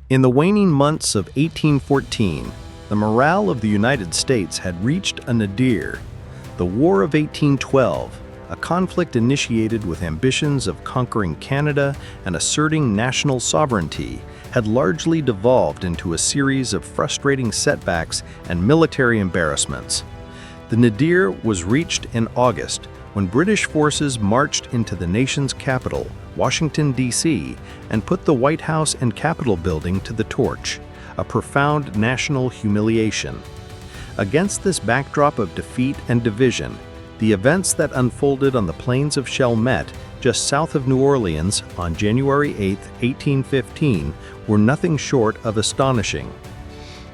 In the waning months of 1814, the morale of the United States had reached a nadir. The War of 1812, a conflict initiated with ambitions of conquering Canada and asserting national sovereignty, had largely devolved into a series of frustrating setbacks and military embarrassments. The nadir was reached in August, when British forces marched into the nation's capital, Washington, D.C., and put the White House and Capitol building to the torch, a profound national humiliation. Against this backdrop of defeat and division, the events that unfolded on the plains of Chalmette, just south of New Orleans, on January 8, 1815, were nothing short of astonishing.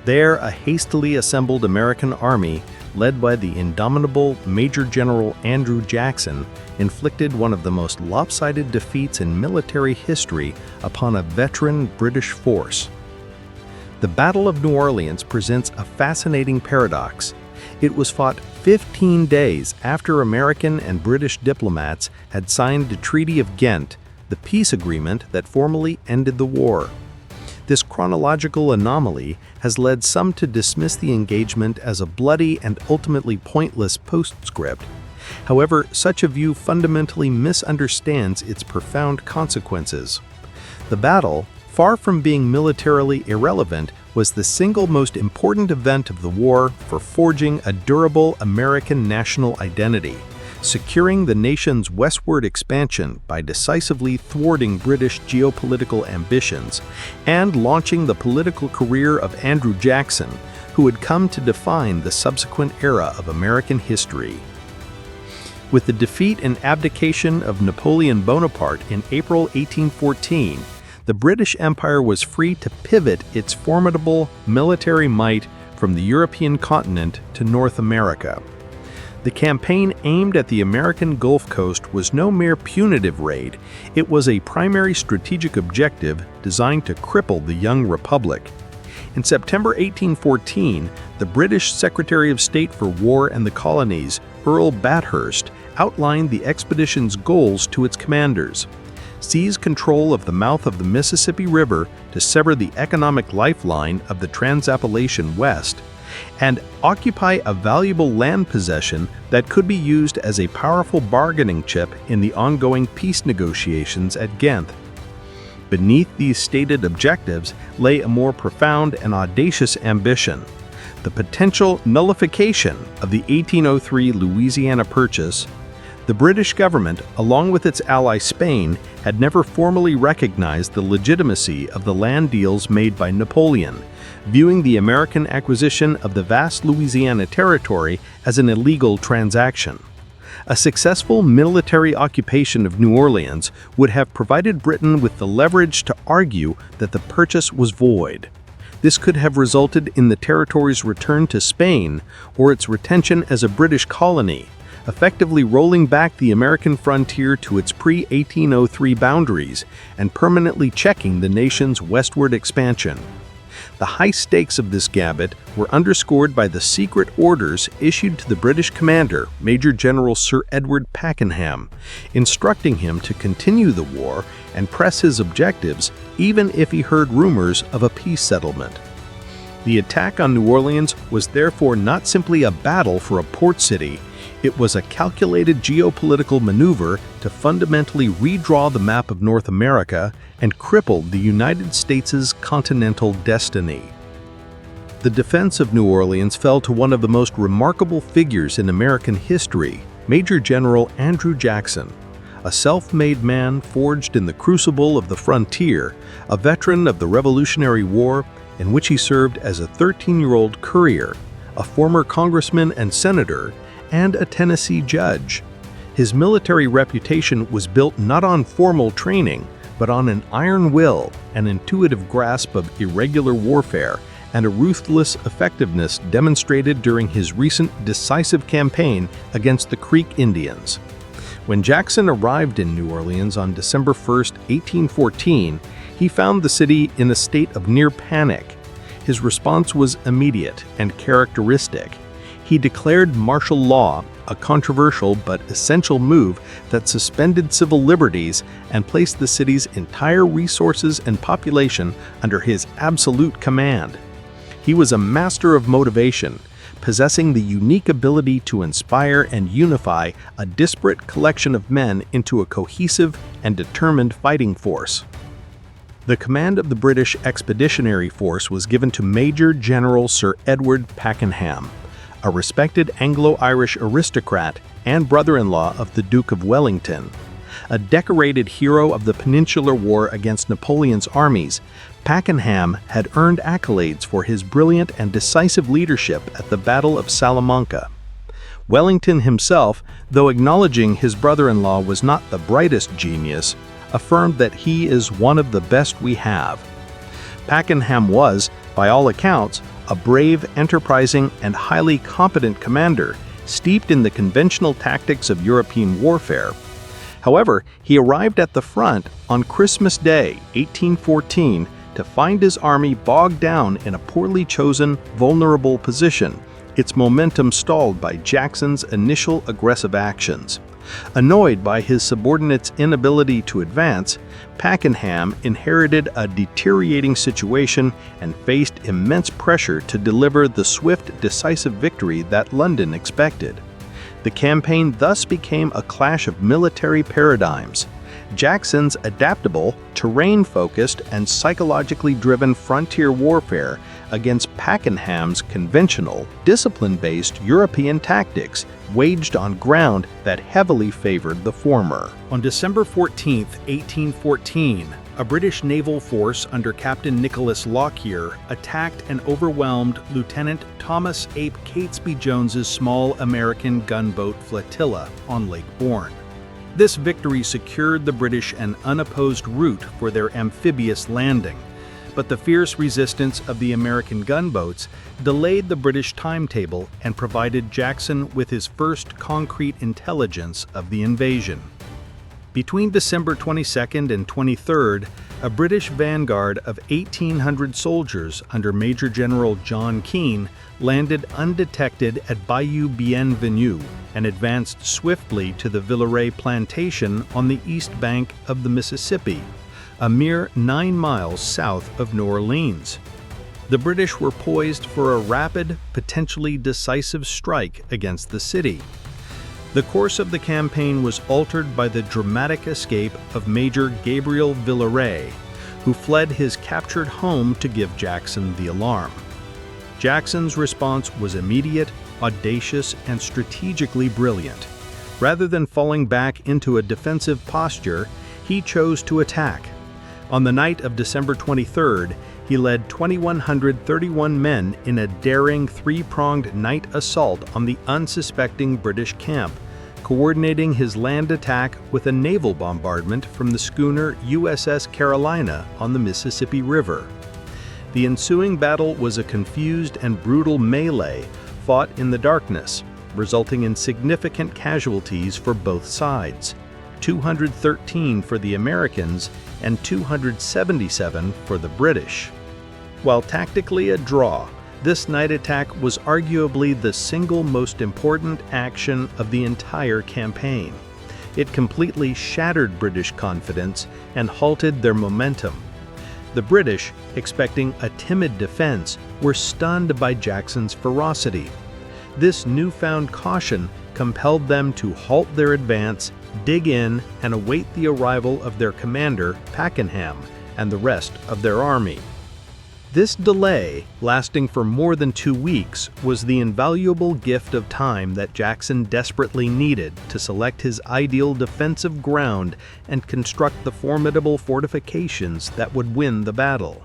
There, a hastily assembled American army, led by the indomitable Major General Andrew Jackson, inflicted one of the most lopsided defeats in military history upon a veteran British force. The Battle of New Orleans presents a fascinating paradox. It was fought 15 days after American and British diplomats had signed the Treaty of Ghent, the peace agreement that formally ended the war. This chronological anomaly has led some to dismiss the engagement as a bloody and ultimately pointless postscript. However, such a view fundamentally misunderstands its profound consequences. The battle, far from being militarily irrelevant, was the single most important event of the war for forging a durable American national identity, securing the nation's westward expansion by decisively thwarting British geopolitical ambitions, and launching the political career of Andrew Jackson, who would come to define the subsequent era of American history. With the defeat and abdication of Napoleon Bonaparte in April 1814, the British Empire was free to pivot its formidable military might from the European continent to North America. The campaign aimed at the American Gulf Coast was no mere punitive raid. It was a primary strategic objective designed to cripple the young republic. In September 1814, the British Secretary of State for War and the Colonies, Earl Bathurst, outlined the expedition's goals to its commanders: seize control of the mouth of the Mississippi River to sever the economic lifeline of the Trans-Appalachian West, and occupy a valuable land possession that could be used as a powerful bargaining chip in the ongoing peace negotiations at Ghent. Beneath these stated objectives lay a more profound and audacious ambition: the potential nullification of the 1803 Louisiana Purchase. The British government, along with its ally Spain, had never formally recognized the legitimacy of the land deals made by Napoleon, viewing the American acquisition of the vast Louisiana territory as an illegal transaction. A successful military occupation of New Orleans would have provided Britain with the leverage to argue that the purchase was void. This could have resulted in the territory's return to Spain or its retention as a British colony, effectively rolling back the American frontier to its pre-1803 boundaries and permanently checking the nation's westward expansion. The high stakes of this gambit were underscored by the secret orders issued to the British commander, Major General Sir Edward Pakenham, instructing him to continue the war and press his objectives even if he heard rumors of a peace settlement. The attack on New Orleans was therefore not simply a battle for a port city. It was a calculated geopolitical maneuver to fundamentally redraw the map of North America and cripple the United States' continental destiny. The defense of New Orleans fell to one of the most remarkable figures in American history, Major General Andrew Jackson, a self-made man forged in the crucible of the frontier, a veteran of the Revolutionary War, in which he served as a 13-year-old courier, a former congressman and senator, and a Tennessee judge. His military reputation was built not on formal training, but on an iron will, an intuitive grasp of irregular warfare, and a ruthless effectiveness demonstrated during his recent decisive campaign against the Creek Indians. When Jackson arrived in New Orleans on December 1, 1814, he found the city in a state of near panic. His response was immediate and characteristic. He declared martial law, a controversial but essential move that suspended civil liberties and placed the city's entire resources and population under his absolute command. He was a master of motivation, possessing the unique ability to inspire and unify a disparate collection of men into a cohesive and determined fighting force. The command of the British Expeditionary Force was given to Major General Sir Edward Pakenham, a respected Anglo-Irish aristocrat and brother-in-law of the Duke of Wellington. A decorated hero of the Peninsular War against Napoleon's armies, Pakenham had earned accolades for his brilliant and decisive leadership at the Battle of Salamanca. Wellington himself, though acknowledging his brother-in-law was not the brightest genius, affirmed that he is one of the best we have. Pakenham was, by all accounts, a brave, enterprising, and highly competent commander, steeped in the conventional tactics of European warfare. However, he arrived at the front on Christmas Day, 1814, to find his army bogged down in a poorly chosen, vulnerable position, its momentum stalled by Jackson's initial aggressive actions. Annoyed by his subordinates' inability to advance, Pakenham inherited a deteriorating situation and faced immense pressure to deliver the swift, decisive victory that London expected. The campaign thus became a clash of military paradigms. Jackson's adaptable, terrain-focused, and psychologically driven frontier warfare against Pakenham's conventional, discipline-based European tactics waged on ground that heavily favored the former. On December 14, 1814, a British naval force under Captain Nicholas Lockyer attacked and overwhelmed Lieutenant Thomas Ape Catesby Jones's small American gunboat flotilla on Lake Bourne. This victory secured the British an unopposed route for their amphibious landing, but the fierce resistance of the American gunboats delayed the British timetable and provided Jackson with his first concrete intelligence of the invasion. Between December 22nd and 23rd, a British vanguard of 1,800 soldiers under Major General John Keane landed undetected at Bayou Bienvenu and advanced swiftly to the Villeray plantation on the east bank of the Mississippi, a mere 9 miles south of New Orleans. The British were poised for a rapid, potentially decisive strike against the city. The course of the campaign was altered by the dramatic escape of Major Gabriel Villeray, who fled his captured home to give Jackson the alarm. Jackson's response was immediate, audacious, and strategically brilliant. Rather than falling back into a defensive posture, he chose to attack. On the night of December 23rd, he led 2,131 men in a daring three-pronged night assault on the unsuspecting British camp, coordinating his land attack with a naval bombardment from the schooner USS Carolina on the Mississippi River. The ensuing battle was a confused and brutal melee fought in the darkness, resulting in significant casualties for both sides, 213 for the Americans and 277 for the British. While tactically a draw, this night attack was arguably the single most important action of the entire campaign. It completely shattered British confidence and halted their momentum. The British, expecting a timid defense, were stunned by Jackson's ferocity. This newfound caution compelled them to halt their advance, dig in, and await the arrival of their commander, Pakenham, and the rest of their army. This delay, lasting for more than 2 weeks, was the invaluable gift of time that Jackson desperately needed to select his ideal defensive ground and construct the formidable fortifications that would win the battle.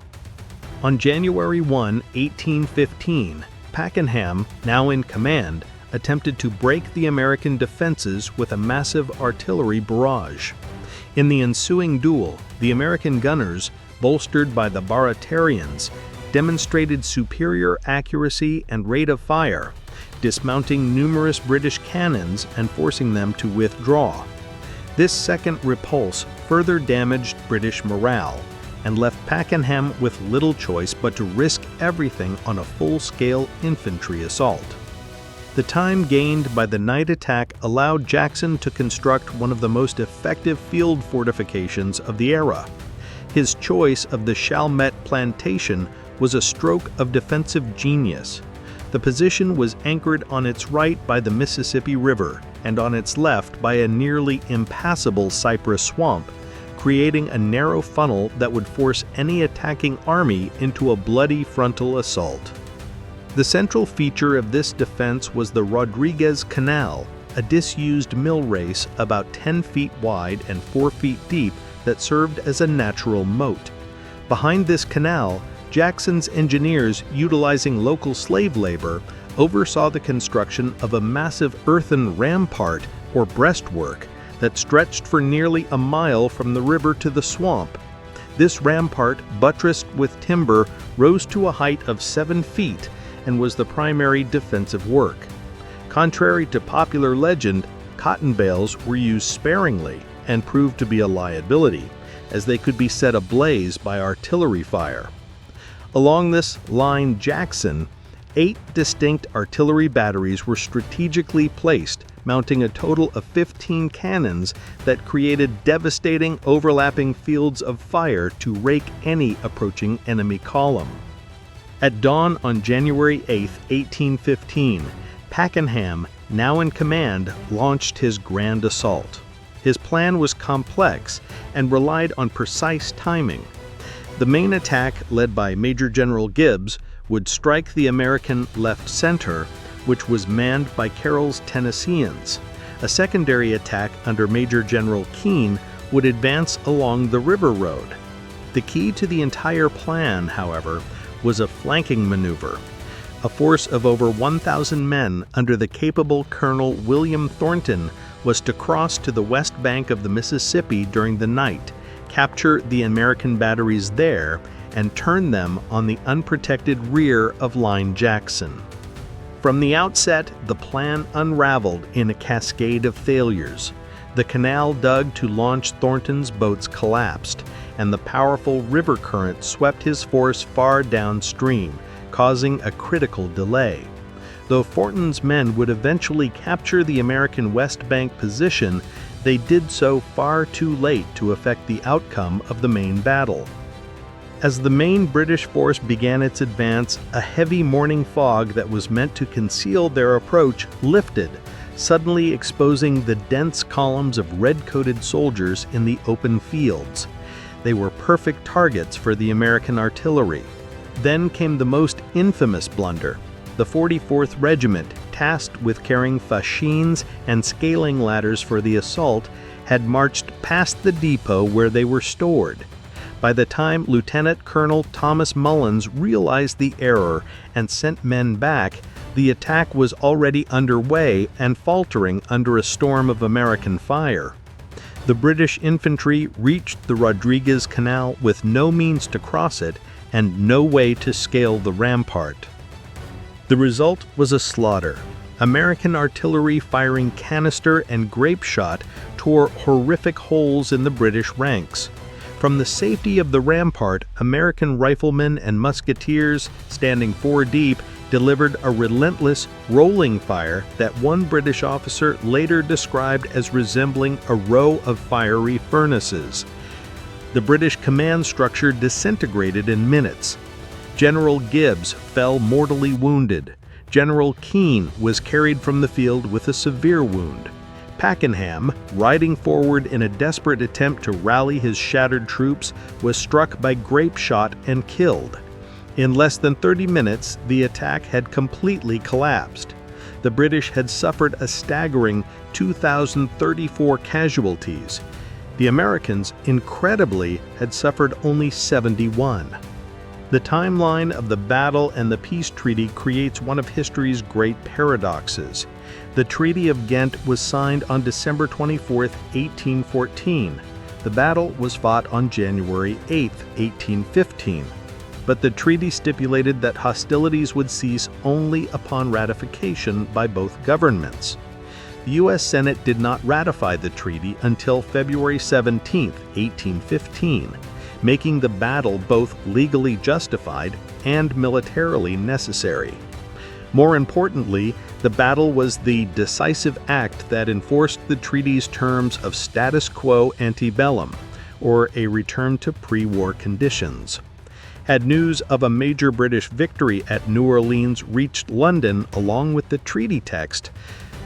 On January 1, 1815, Pakenham, now in command, attempted to break the American defenses with a massive artillery barrage. In the ensuing duel, the American gunners, bolstered by the Baratarians, demonstrated superior accuracy and rate of fire, dismounting numerous British cannons and forcing them to withdraw. This second repulse further damaged British morale and left Pakenham with little choice but to risk everything on a full-scale infantry assault. The time gained by the night attack allowed Jackson to construct one of the most effective field fortifications of the era. His choice of the Chalmette plantation was a stroke of defensive genius. The position was anchored on its right by the Mississippi River and on its left by a nearly impassable cypress swamp, creating a narrow funnel that would force any attacking army into a bloody frontal assault. The central feature of this defense was the Rodriguez Canal, a disused mill race about 10 feet wide and 4 feet deep that served as a natural moat. Behind this canal, Jackson's engineers, utilizing local slave labor, oversaw the construction of a massive earthen rampart or breastwork that stretched for nearly a mile from the river to the swamp. This rampart, buttressed with timber, rose to a height of 7 feet and was the primary defensive work. Contrary to popular legend, cotton bales were used sparingly and proved to be a liability, as they could be set ablaze by artillery fire. Along this line Jackson, 8 distinct artillery batteries were strategically placed, mounting a total of 15 cannons that created devastating overlapping fields of fire to rake any approaching enemy column. At dawn on January 8, 1815, Pakenham, now in command, launched his grand assault. His plan was complex and relied on precise timing. The main attack, led by Major General Gibbs, would strike the American left center, which was manned by Carroll's Tennesseans. A secondary attack under Major General Keane would advance along the river road. The key to the entire plan, however, was a flanking maneuver. A force of over 1,000 men under the capable Colonel William Thornton was to cross to the west bank of the Mississippi during the night, capture the American batteries there, and turn them on the unprotected rear of Line Jackson. From the outset, the plan unraveled in a cascade of failures. The canal dug to launch Thornton's boats collapsed, and the powerful river current swept his force far downstream, causing a critical delay. Though Thornton's men would eventually capture the American West Bank position, they did so far too late to affect the outcome of the main battle. As the main British force began its advance, a heavy morning fog that was meant to conceal their approach lifted, suddenly exposing the dense columns of red-coated soldiers in the open fields. They were perfect targets for the American artillery. Then came the most infamous blunder. The 44th Regiment, tasked with carrying fascines and scaling ladders for the assault, had marched past the depot where they were stored. By the time Lieutenant Colonel Thomas Mullins realized the error and sent men back, the attack was already underway and faltering under a storm of American fire. The British infantry reached the Rodriguez Canal with no means to cross it and no way to scale the rampart. The result was a slaughter. American artillery firing canister and grape shot tore horrific holes in the British ranks. From the safety of the rampart, American riflemen and musketeers, standing 4 deep, delivered a relentless, rolling fire that one British officer later described as resembling a row of fiery furnaces. The British command structure disintegrated in minutes. General Gibbs fell mortally wounded. General Keane was carried from the field with a severe wound. Pakenham, riding forward in a desperate attempt to rally his shattered troops, was struck by grape shot and killed. In less than 30 minutes, the attack had completely collapsed. The British had suffered a staggering 2,034 casualties. The Americans, incredibly, had suffered only 71. The timeline of the battle and the peace treaty creates one of history's great paradoxes. The Treaty of Ghent was signed on December 24, 1814. The battle was fought on January 8, 1815. But the treaty stipulated that hostilities would cease only upon ratification by both governments. The U.S. Senate did not ratify the treaty until February 17, 1815, making the battle both legally justified and militarily necessary. More importantly, the battle was the decisive act that enforced the treaty's terms of status quo ante bellum, or a return to pre-war conditions. Had news of a major British victory at New Orleans reached London along with the treaty text,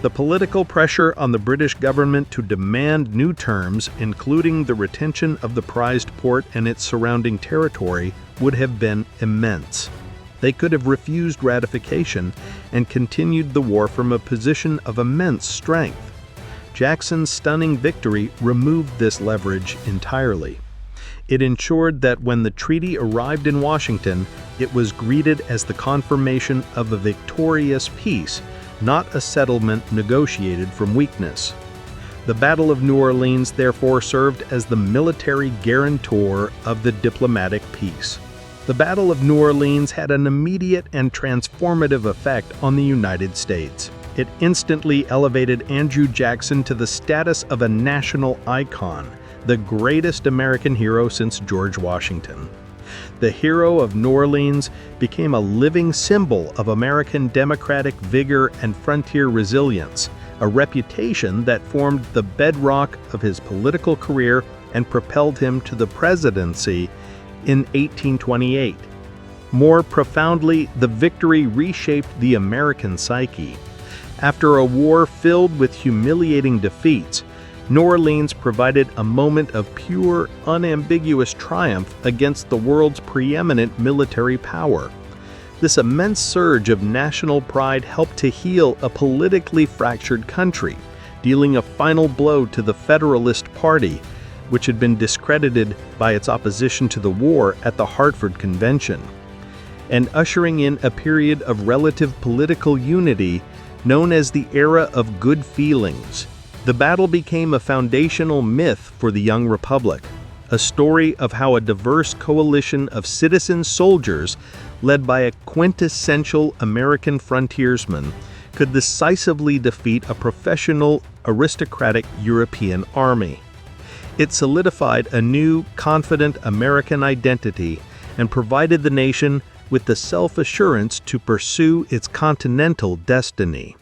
the political pressure on the British government to demand new terms, including the retention of the prized port and its surrounding territory, would have been immense. They could have refused ratification and continued the war from a position of immense strength. Jackson's stunning victory removed this leverage entirely. It ensured that when the treaty arrived in Washington, it was greeted as the confirmation of a victorious peace, not a settlement negotiated from weakness. The Battle of New Orleans therefore served as the military guarantor of the diplomatic peace. The Battle of New Orleans had an immediate and transformative effect on the United States. It instantly elevated Andrew Jackson to the status of a national icon, the greatest American hero since George Washington. The hero of New Orleans became a living symbol of American democratic vigor and frontier resilience, a reputation that formed the bedrock of his political career and propelled him to the presidency in 1828. More profoundly, the victory reshaped the American psyche. After a war filled with humiliating defeats, New Orleans provided a moment of pure, unambiguous triumph against the world's preeminent military power. This immense surge of national pride helped to heal a politically fractured country, dealing a final blow to the Federalist Party, which had been discredited by its opposition to the war at the Hartford Convention, and ushering in a period of relative political unity known as the Era of Good Feelings. The battle became a foundational myth for the young republic, a story of how a diverse coalition of citizen soldiers, led by a quintessential American frontiersman, could decisively defeat a professional, aristocratic European army. It solidified a new, confident American identity and provided the nation with the self-assurance to pursue its continental destiny.